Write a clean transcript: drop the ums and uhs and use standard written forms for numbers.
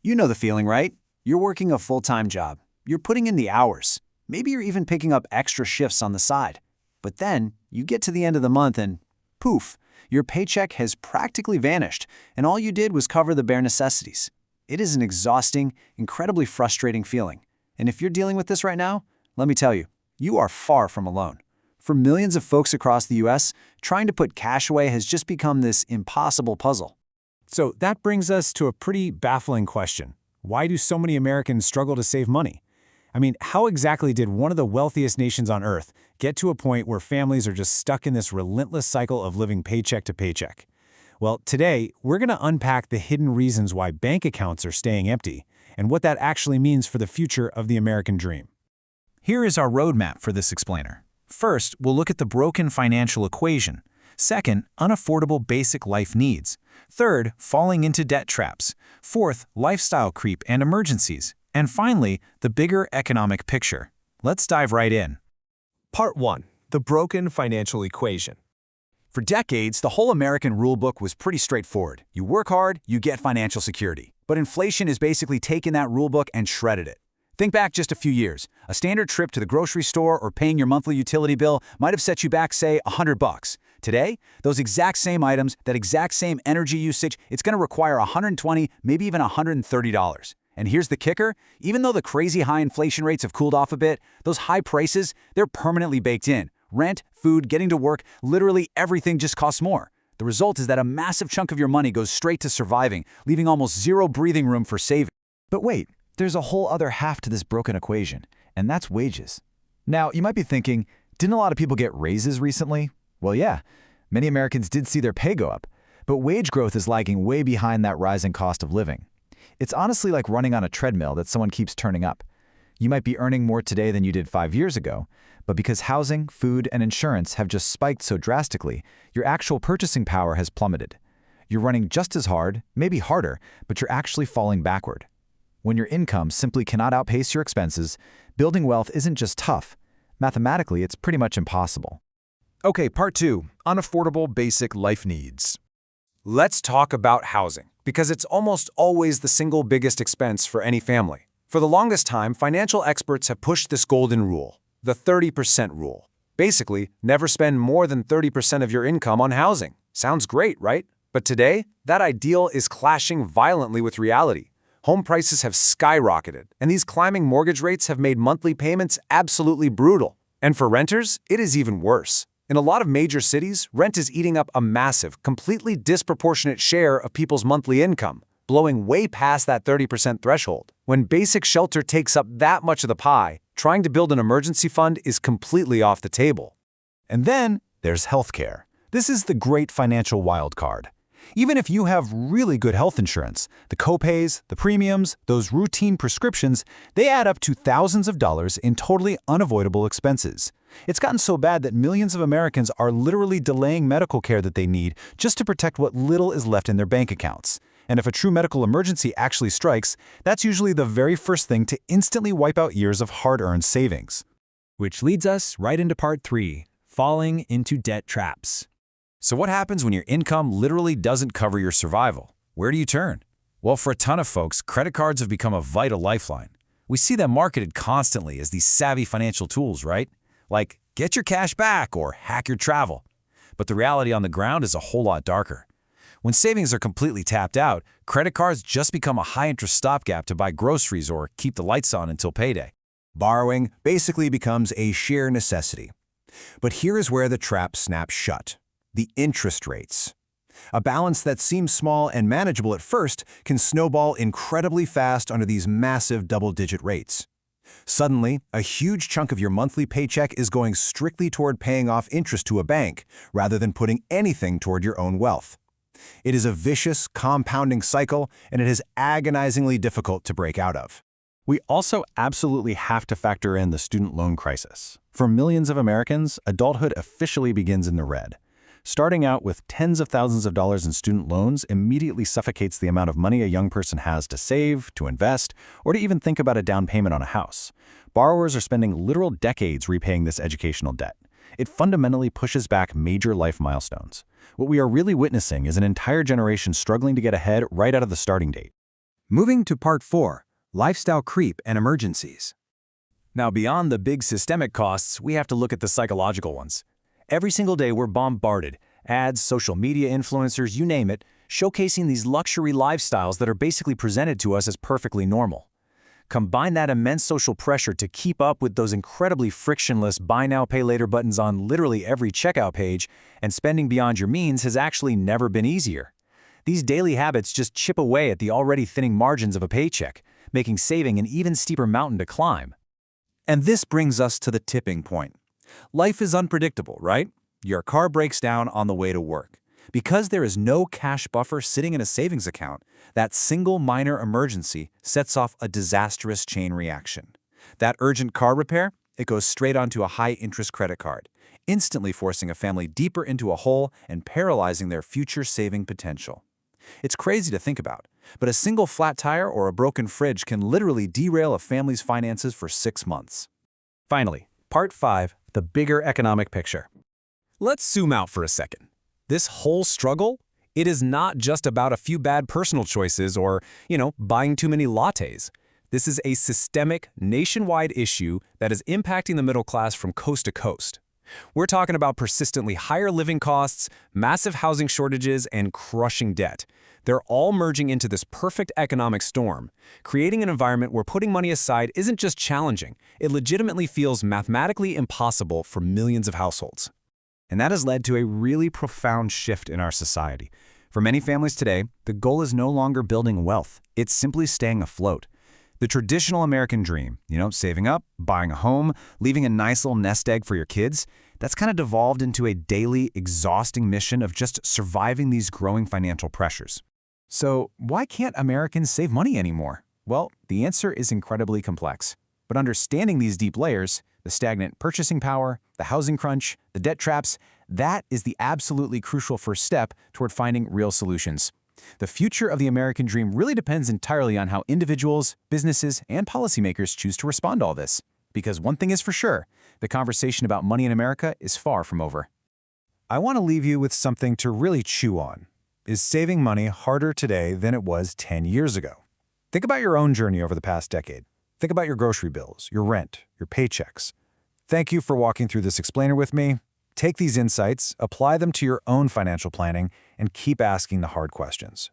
You know the feeling, right? You're working a full-time job. You're putting in the hours. Maybe you're even picking up extra shifts on the side. But then, you get to the end of the month and, poof, your paycheck has practically vanished, and all you did was cover the bare necessities. It is an exhausting, incredibly frustrating feeling. And if you're dealing with this right now, let me tell you, you are far from alone. For millions of folks across the US, trying to put cash away has just become this impossible puzzle. So that brings us to a pretty baffling question. Why do so many Americans struggle to save money? I mean, how exactly did one of the wealthiest nations on Earth get to a point where families are just stuck in this relentless cycle of living paycheck to paycheck? Well, today, we're going to unpack the hidden reasons why bank accounts are staying empty and what that actually means for the future of the American dream. Here is our roadmap for this explainer. First, we'll look at the broken financial equation. Second, unaffordable basic life needs. Third, falling into debt traps. Fourth, lifestyle creep and emergencies. And finally, the bigger economic picture. Let's dive right in. Part 1. The broken financial equation. For decades, the whole American rulebook was pretty straightforward. You work hard, you get financial security. But inflation has basically taken that rulebook and shredded it. Think back just a few years. A standard trip to the grocery store or paying your monthly utility bill might have set you back, say, $100. Today, those exact same items, that exact same energy usage, it's going to require $120, maybe even $130. And here's the kicker, even though the crazy high inflation rates have cooled off a bit, those high prices, they're permanently baked in. Rent, food, getting to work, literally everything just costs more. The result is that a massive chunk of your money goes straight to surviving, leaving almost zero breathing room for saving. But wait, there's a whole other half to this broken equation, and that's wages. Now, you might be thinking, didn't a lot of people get raises recently? Well, yeah, many Americans did see their pay go up, but wage growth is lagging way behind that rising cost of living. It's honestly like running on a treadmill that someone keeps turning up. You might be earning more today than you did 5 years ago, but because housing, food, and insurance have just spiked so drastically, your actual purchasing power has plummeted. You're running just as hard, maybe harder, but you're actually falling backward. When your income simply cannot outpace your expenses, building wealth isn't just tough. Mathematically, it's pretty much impossible. Okay, Part 2. Unaffordable basic life needs. Let's talk about housing, because it's almost always the single biggest expense for any family. For the longest time, financial experts have pushed this golden rule, the 30% rule. Basically, never spend more than 30% of your income on housing. Sounds great, right? But today, that ideal is clashing violently with reality. Home prices have skyrocketed, and these climbing mortgage rates have made monthly payments absolutely brutal. And for renters, it is even worse. In a lot of major cities, rent is eating up a massive, completely disproportionate share of people's monthly income, blowing way past that 30% threshold. When basic shelter takes up that much of the pie, trying to build an emergency fund is completely off the table. And then there's healthcare. This is the great financial wild card. Even if you have really good health insurance, the copays, the premiums, those routine prescriptions, they add up to thousands of dollars in totally unavoidable expenses. It's gotten so bad that millions of Americans are literally delaying medical care that they need just to protect what little is left in their bank accounts. And if a true medical emergency actually strikes, that's usually the very first thing to instantly wipe out years of hard-earned savings. Which leads us right into Part 3, falling into debt traps. So what happens when your income literally doesn't cover your survival? Where do you turn? Well, for a ton of folks, credit cards have become a vital lifeline. We see them marketed constantly as these savvy financial tools, right? Like, get your cash back or hack your travel. But the reality on the ground is a whole lot darker. When savings are completely tapped out, credit cards just become a high-interest stopgap to buy groceries or keep the lights on until payday. Borrowing basically becomes a sheer necessity. But here is where the trap snaps shut. The interest rates. A balance that seems small and manageable at first can snowball incredibly fast under these massive double-digit rates. Suddenly, a huge chunk of your monthly paycheck is going strictly toward paying off interest to a bank, rather than putting anything toward your own wealth. It is a vicious, compounding cycle, and it is agonizingly difficult to break out of. We also absolutely have to factor in the student loan crisis. For millions of Americans, adulthood officially begins in the red. Starting out with tens of thousands of dollars in student loans immediately suffocates the amount of money a young person has to save, to invest, or to even think about a down payment on a house. Borrowers are spending literal decades repaying this educational debt. It fundamentally pushes back major life milestones. What we are really witnessing is an entire generation struggling to get ahead right out of the starting date. Moving to Part 4, Lifestyle Creep and Emergencies. Now, beyond the big systemic costs, we have to look at the psychological ones. Every single day we're bombarded, ads, social media influencers, you name it, showcasing these luxury lifestyles that are basically presented to us as perfectly normal. Combine that immense social pressure to keep up with those incredibly frictionless buy now, pay later buttons on literally every checkout page, and spending beyond your means has actually never been easier. These daily habits just chip away at the already thinning margins of a paycheck, making saving an even steeper mountain to climb. And this brings us to the tipping point. Life is unpredictable, right? Your car breaks down on the way to work. Because there is no cash buffer sitting in a savings account, that single minor emergency sets off a disastrous chain reaction. That urgent car repair, it goes straight onto a high-interest credit card, instantly forcing a family deeper into a hole and paralyzing their future saving potential. It's crazy to think about, but a single flat tire or a broken fridge can literally derail a family's finances for 6 months. Finally, Part 5, the bigger economic picture. Let's zoom out for a second. This whole struggle, it is not just about a few bad personal choices or, buying too many lattes. This is a systemic, nationwide issue that is impacting the middle class from coast to coast. We're talking about persistently higher living costs, massive housing shortages, and crushing debt. They're all merging into this perfect economic storm, creating an environment where putting money aside isn't just challenging, it legitimately feels mathematically impossible for millions of households. And that has led to a really profound shift in our society. For many families today, the goal is no longer building wealth. It's simply staying afloat. The traditional American dream, saving up, buying a home, leaving a nice little nest egg for your kids, that's kind of devolved into a daily, exhausting mission of just surviving these growing financial pressures. So why can't Americans save money anymore? Well, the answer is incredibly complex. But understanding these deep layers, the stagnant purchasing power, the housing crunch, the debt traps, that is the absolutely crucial first step toward finding real solutions. The future of the American dream really depends entirely on how individuals, businesses, and policymakers choose to respond to all this. Because one thing is for sure, the conversation about money in America is far from over. I want to leave you with something to really chew on. Is saving money harder today than it was 10 years ago? Think about your own journey over the past decade. Think about your grocery bills, your rent, your paychecks. Thank you for walking through this explainer with me. Take these insights, apply them to your own financial planning, and keep asking the hard questions.